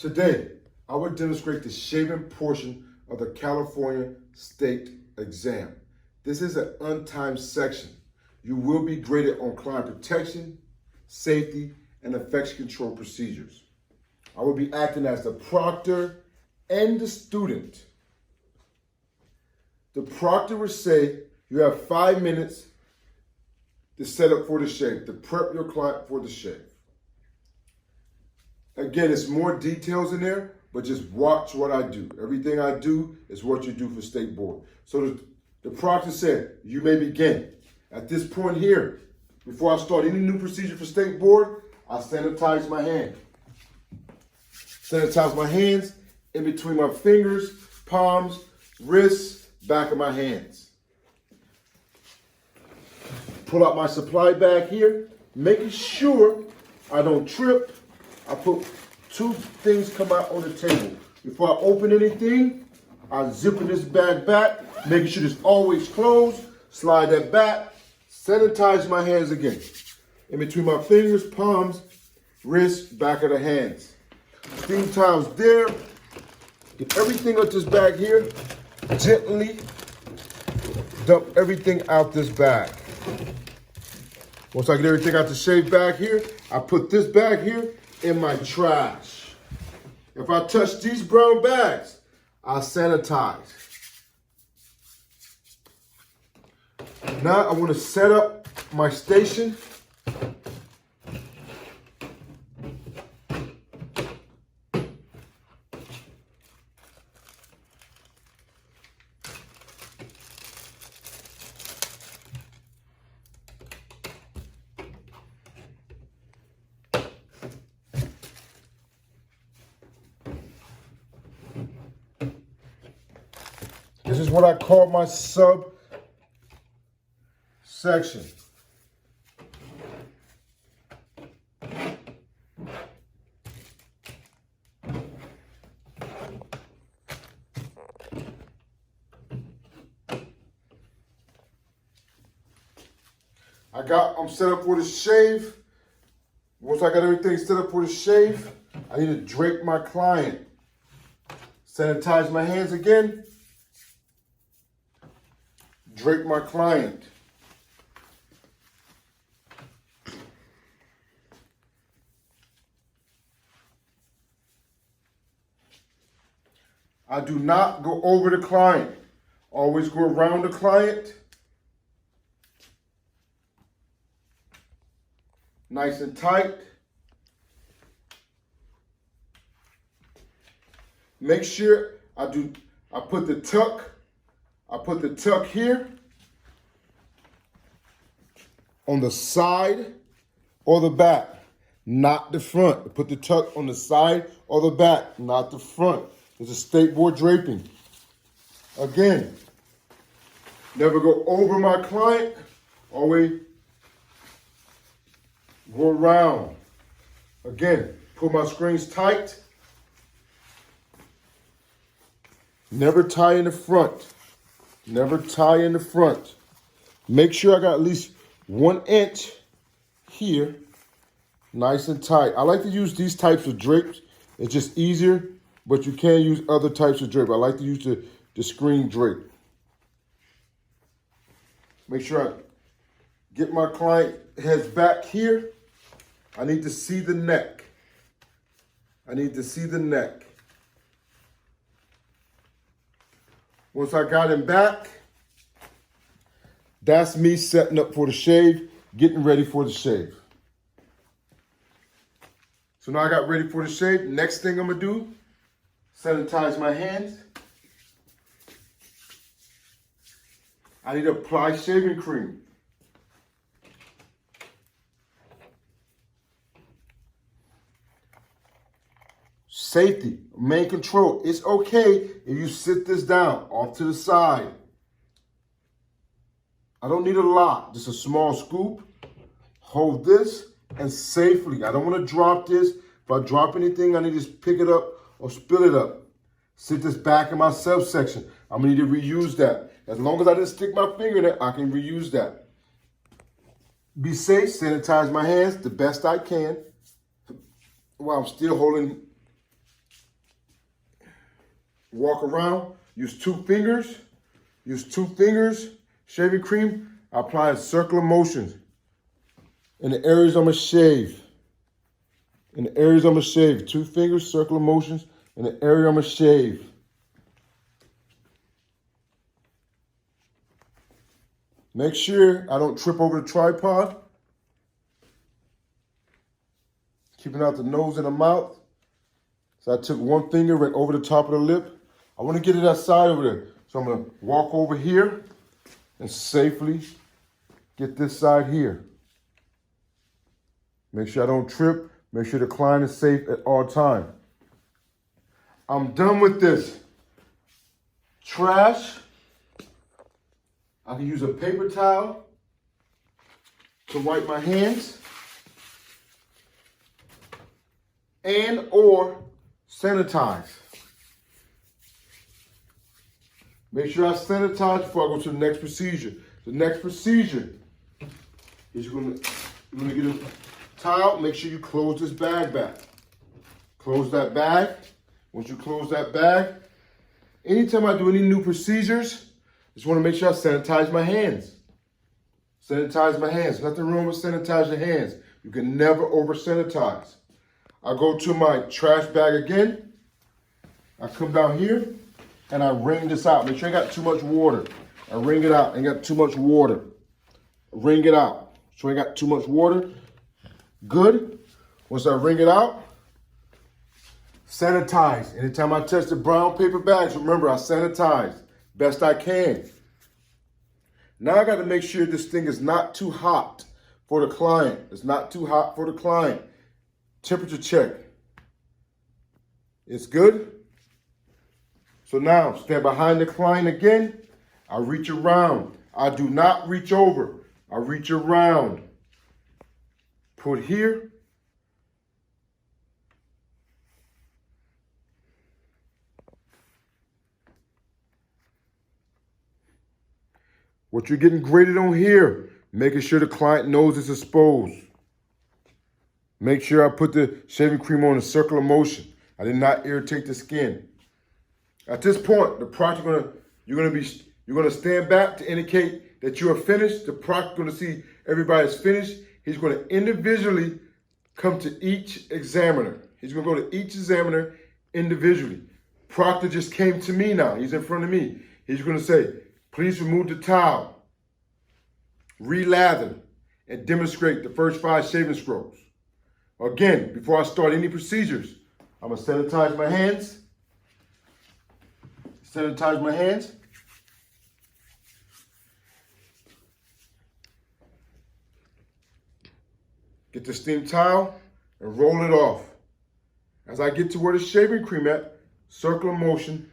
Today, I will demonstrate the shaving portion of the California State Exam. This is an untimed section. You will be graded on client protection, safety, and infection control procedures. I will be acting as the proctor and the student. The proctor will say you have 5 minutes to set up for the shave, to prep your client for the shave. Again, it's more details in there, but just watch what I do. Everything I do is what you do for state board. So the proctor said, you may begin. At this point here, before I start any new procedure for state board, I sanitize my hand. Sanitize my hands in between my fingers, palms, wrists, back of my hands. Pull out my supply bag here, making sure I don't trip. I put 2 things come out on the table. Before I open anything, I zip in this bag back, making sure it's always closed. Slide that back, sanitize my hands again. In between my fingers, palms, wrists, back of the hands. Steam towels there. Get everything out this bag here. Gently dump everything out this bag. Once I get everything out the shave bag here, I put this bag here in my trash. If I touch these brown bags, I sanitize. Now I want to set up my station. This is what I call my sub section. I'm set up for the shave. Once I got everything set up for the shave, I need to drape my client. Sanitize my hands again. Drape my client. I do not go over the client. Always go around the client. Nice and tight. Make sure I put the tuck here on the side or the back, not the front. Put the tuck on the side or the back, not the front. It's a state board draping. Again, never go over my client, always go around. Again, pull my screens tight. Never tie in the front. Never tie in the front. Make sure I got at least 1 inch here, nice and tight. I like to use these types of drapes. It's just easier, but you can use other types of drape. I like to use the screen drape. Make sure I get my client heads back here. I need to see the neck. I need to see the neck. Once I got him back, that's me setting up for the shave, getting ready for the shave. So now I got ready for the shave. Next thing I'm gonna do, sanitize my hands. I need to apply shaving cream. Safety, main control. It's okay if you sit this down off to the side. I don't need a lot, just a small scoop. Hold this and safely. I don't want to drop this. If I drop anything, I need to pick it up or spill it up. Sit this back in my subsection. I'm gonna need to reuse that. As long as I didn't stick my finger there, I can reuse that. Be safe, sanitize my hands the best I can while I'm still holding walk around, use 2 fingers, shaving cream, I apply circular motions in the areas I'm gonna shave. 2 fingers, circular motions in the area I'm gonna shave. Make sure I don't trip over the tripod. Keeping out the nose and the mouth. So I took 1 finger right over the top of the lip. I want to get to that side over there. So I'm going to walk over here and safely get this side here. Make sure I don't trip. Make sure the client is safe at all times. I'm done with this. Trash. I can use a paper towel to wipe my hands and or sanitize. Make sure I sanitize before I go to the next procedure. The next procedure is you're gonna get a towel. Make sure you close this bag back. Close that bag. Once you close that bag, anytime I do any new procedures, just want to make sure I sanitize my hands. Sanitize my hands. Nothing wrong with sanitize your hands. You can never over sanitize. I go to my trash bag again. I come down here and I wring this out. Make sure I got too much water. I wring it out. I ain't got too much water. Wring it out. So I got too much water. Good. Once I wring it out, sanitize. Anytime I touch the brown paper bags, remember I sanitize best I can. Now I got to make sure this thing is not too hot for the client. It's not too hot for the client. Temperature check. It's good. So now stand behind the client again. I reach around. I do not reach over. I reach around. Put here. What you're getting graded on here, making sure the client knows it's exposed. Make sure I put the shaving cream on a circular motion. I did not irritate the skin. At this point, the proctor you're gonna stand back to indicate that you are finished. The proctor gonna see everybody's finished. He's gonna individually come to each examiner. He's gonna go to each examiner individually. Proctor just came to me now. He's in front of me. He's gonna say, please remove the towel, relather, and demonstrate the first 5 shaving strokes. Again, before I start any procedures, I'm gonna sanitize my hands. Sanitize my hands. Get the steam towel and roll it off. As I get to where the shaving cream at, circular motion,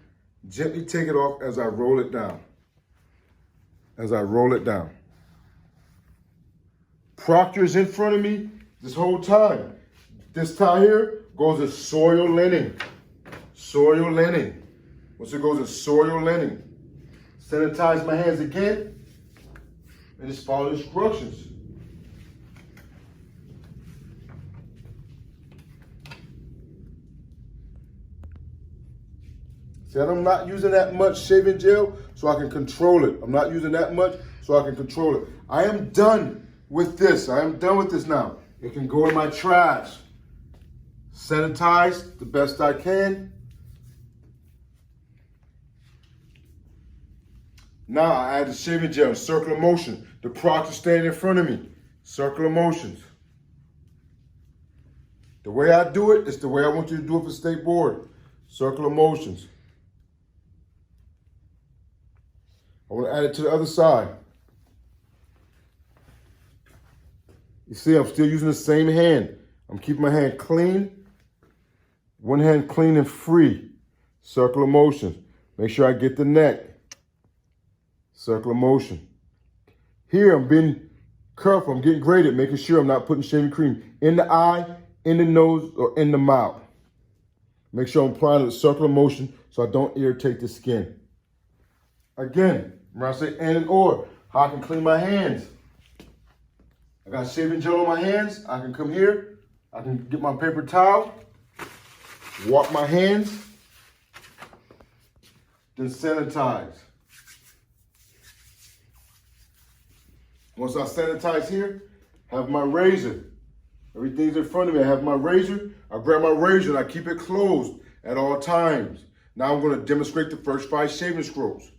gently take it off as I roll it down. As I roll it down. Proctor is in front of me this whole time. This towel here goes in soil linen. Soil linen. Once it goes in soil linen, sanitize my hands again and just follow the instructions. See, I'm not using that much shaving gel so I can control it. I'm not using that much so I can control it. I am done with this. I am done with this now. It can go in my trash. Sanitize the best I can. Now I add the shaving gel, circular motion. The proctor standing in front of me. Circular motions. The way I do it is the way I want you to do it for state board. Circular motions. I want to add it to the other side. You see, I'm still using the same hand. I'm keeping my hand clean. One hand clean and free. Circular motion. Make sure I get the neck. Circular motion. Here, I'm being careful. I'm getting graded, making sure I'm not putting shaving cream in the eye, in the nose, or in the mouth. Make sure I'm applying the circular motion so I don't irritate the skin. Again, when I say and or, how I can clean my hands. I got shaving gel on my hands. I can come here. I can get my paper towel, wipe my hands, then sanitize. Once I sanitize here, have my razor. Everything's in front of me. I have my razor. I grab my razor and I keep it closed at all times. Now I'm going to demonstrate the first 5 shaving strokes.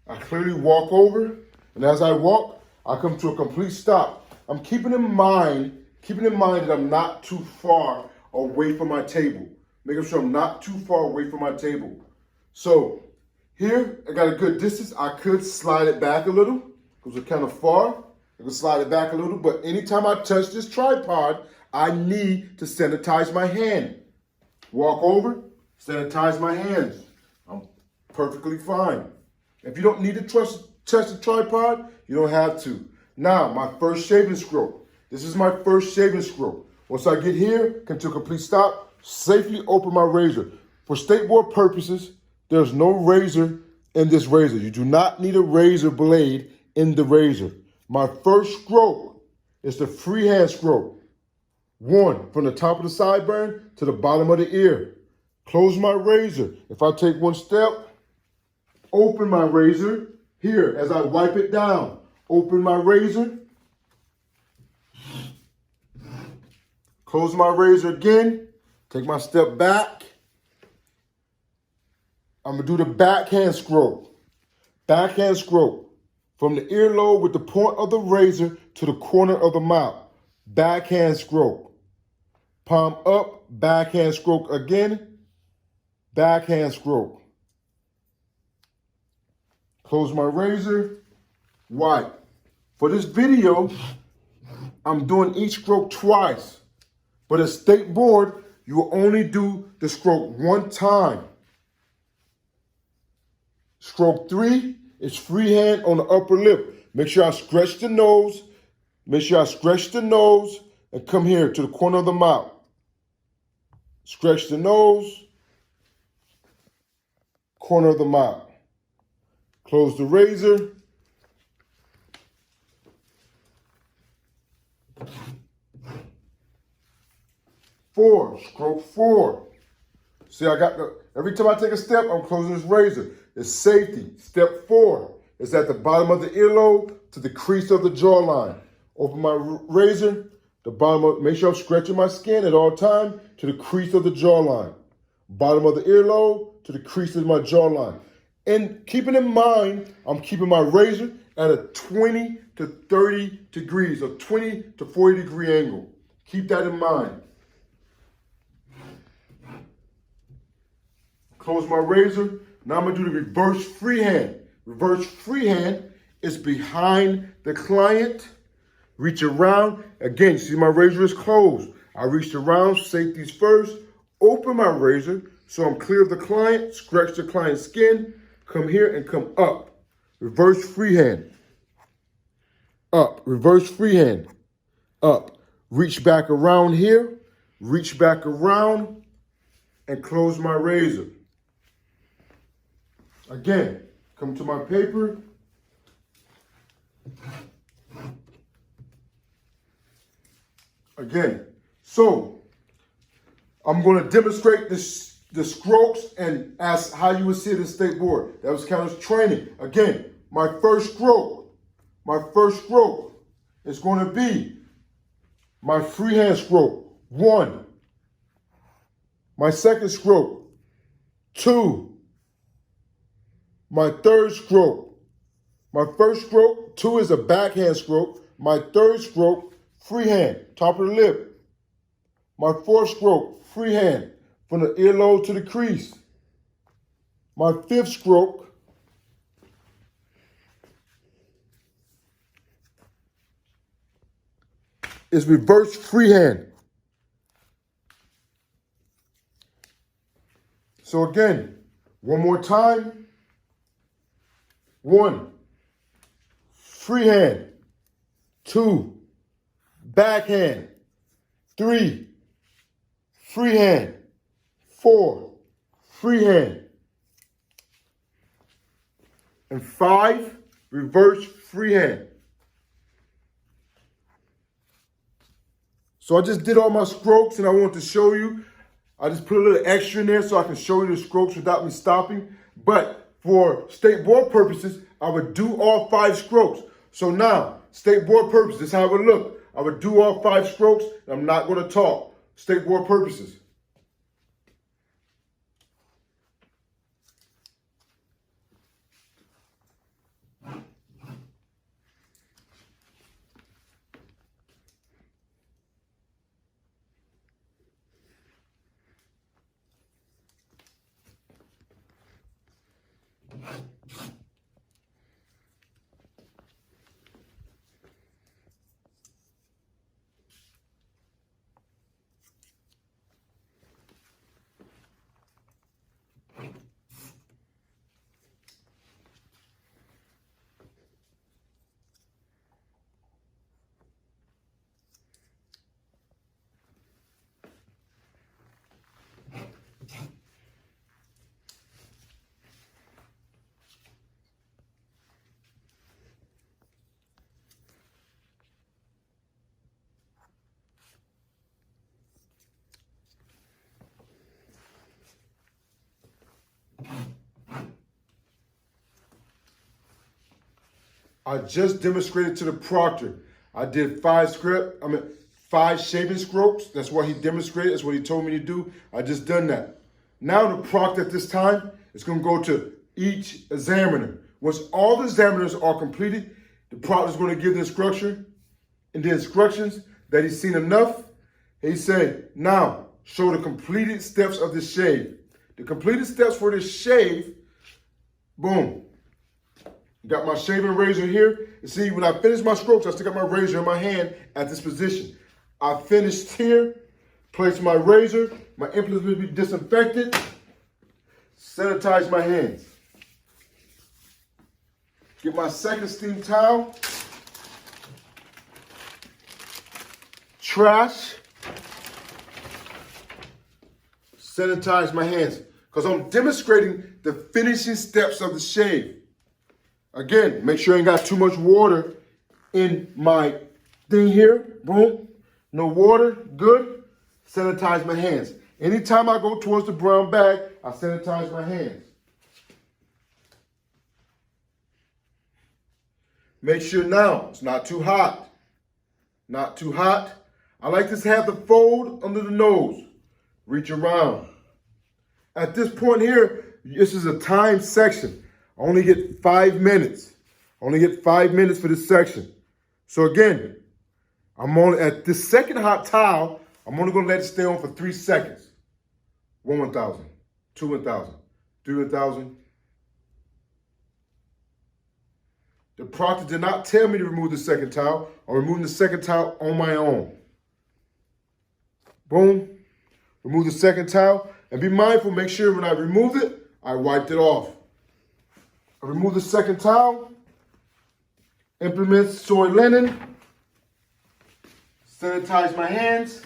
I clearly walk over, and as I walk, I come to a complete stop. I'm keeping in mind that I'm not too far away from my table. Making sure I'm not too far away from my table. So here, I got a good distance. I could slide it back a little because it's kind of far. I can slide it back a little, but anytime I touch this tripod, I need to sanitize my hand. Walk over, sanitize my hands. I'm perfectly fine. If you don't need to touch the tripod, you don't have to. Now, my first shaving stroke. This is my first shaving stroke. Once I get here, come to a complete stop, safely open my razor. For state board purposes, there's no razor in this razor. You do not need a razor blade in the razor. My first stroke is the freehand stroke. 1, from the top of the sideburn to the bottom of the ear. Close my razor. If I take 1 step, open my razor. Here, as I wipe it down, open my razor. Close my razor again. Take my step back. I'm going to do the backhand stroke. Backhand stroke. From the earlobe with the point of the razor to the corner of the mouth. Backhand stroke. Palm up, backhand stroke again. Backhand stroke. Close my razor. Wipe. For this video, I'm doing each stroke twice. But at state board, you will only do the stroke 1 time. Stroke 3 is freehand on the upper lip. Make sure I stretch the nose. Make sure I stretch the nose and come here to the corner of the mouth. Stretch the nose, corner of the mouth. Close the razor. Stroke 4. See, every time I take a step, I'm closing this razor. It's safety. Step 4 is at the bottom of the earlobe to the crease of the jawline. Open my razor, make sure I'm stretching my skin at all times to the crease of the jawline. Bottom of the earlobe to the crease of my jawline. And keeping in mind, I'm keeping my razor at a 20 to 30 degrees, or 20 to 40 degree angle. Keep that in mind. Close my razor. Now I'm going to do the reverse freehand. Reverse freehand is behind the client. Reach around. Again, you see my razor is closed. I reached around, safeties first. Open my razor so I'm clear of the client. Stretch the client's skin. Come here and come up. Reverse freehand. Up. Reverse freehand. Up. Reach back around here. Reach back around and close my razor. Again, come to my paper. Again, so I'm going to demonstrate the strokes and ask how you would see it in state board. That was kind of training. Again, my first stroke is going to be my freehand stroke, 1. My second stroke, 2. My third stroke. My first stroke, 2 is a backhand stroke. My third stroke, freehand, top of the lip. My fourth stroke, freehand, from the earlobe to the crease. My fifth stroke, is reverse freehand. So again, one more time. 1, freehand. 2, backhand. 3, freehand. 4, freehand. And 5, reverse freehand. So I just did all my strokes and I want to show you. I just put a little extra in there so I can show you the strokes without me stopping. But for state board purposes, I would do all 5 strokes. So now, state board purposes, this is how it would look. I would do all 5 strokes, and I'm not going to talk. State board purposes. I just demonstrated to the proctor. I did 5 shaving strokes. That's what he demonstrated. That's what he told me to do. I just done that. Now the proctor at this time is going to go to each examiner. Once all the examiners are completed, the proctor is going to give the instructions that he's seen enough. He said, now show the completed steps of the shave. The completed steps for this shave, boom. Got my shaving razor here. You see, when I finish my strokes, I still got my razor in my hand at this position. I finished here, place my razor, my implements will be disinfected, sanitize my hands. Get my second steam towel, trash, sanitize my hands, because I'm demonstrating the finishing steps of the shave. Again, make sure I ain't got too much water in my thing here. Boom. No water. Good. Sanitize my hands. Anytime I go towards the brown bag, I sanitize my hands. Make sure now it's not too hot. Not too hot. I like to have the fold under the nose. Reach around. At this point here, this is a time section. I only get 5 minutes. I only get 5 minutes for this section. So again, I'm only at this second hot towel, I'm only gonna let it stay on for 3 seconds. 1 1,000, 2 1,000, 3 1,000. The proctor did not tell me to remove the second towel. I'm removing the second towel on my own. Boom. Remove the second towel. And be mindful, make sure when I remove it, I wiped it off. I remove the second towel, implement soy linen, sanitize my hands.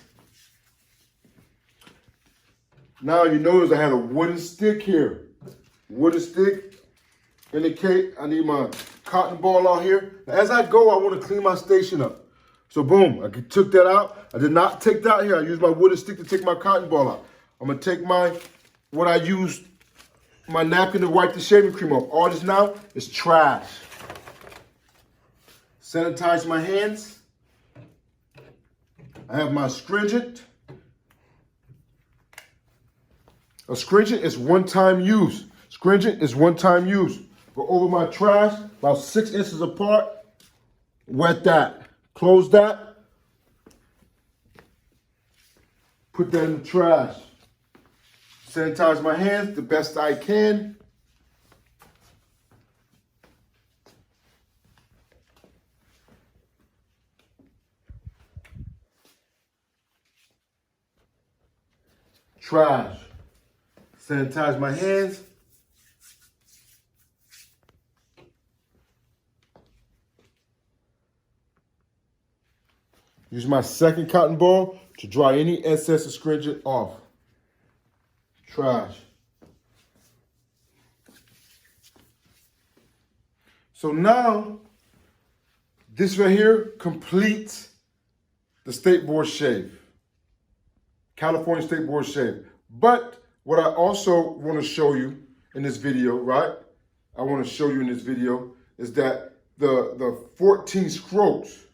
Now you notice I had a wooden stick here. Wooden stick indicate I need my cotton ball out here. Now, as I go, I want to clean my station up. So boom, I took that out. I did not take that out here. I used my wooden stick to take my cotton ball out. I'm gonna take what I used, my napkin to wipe the shaving cream off. All this now is trash. Sanitize my hands. I have my astringent. Astringent is one-time use. Astringent is one-time use. Go over my trash, about 6 inches apart. Wet that. Close that. Put that in the trash. Sanitize my hands the best I can. Trash. Sanitize my hands. Use my second cotton ball to dry any excess astringent off. Trash. So now, this right here completes the State Board shave. California State Board shave. But what I also want to show you in this video, right, I want to show you in this video is that the 14 strokes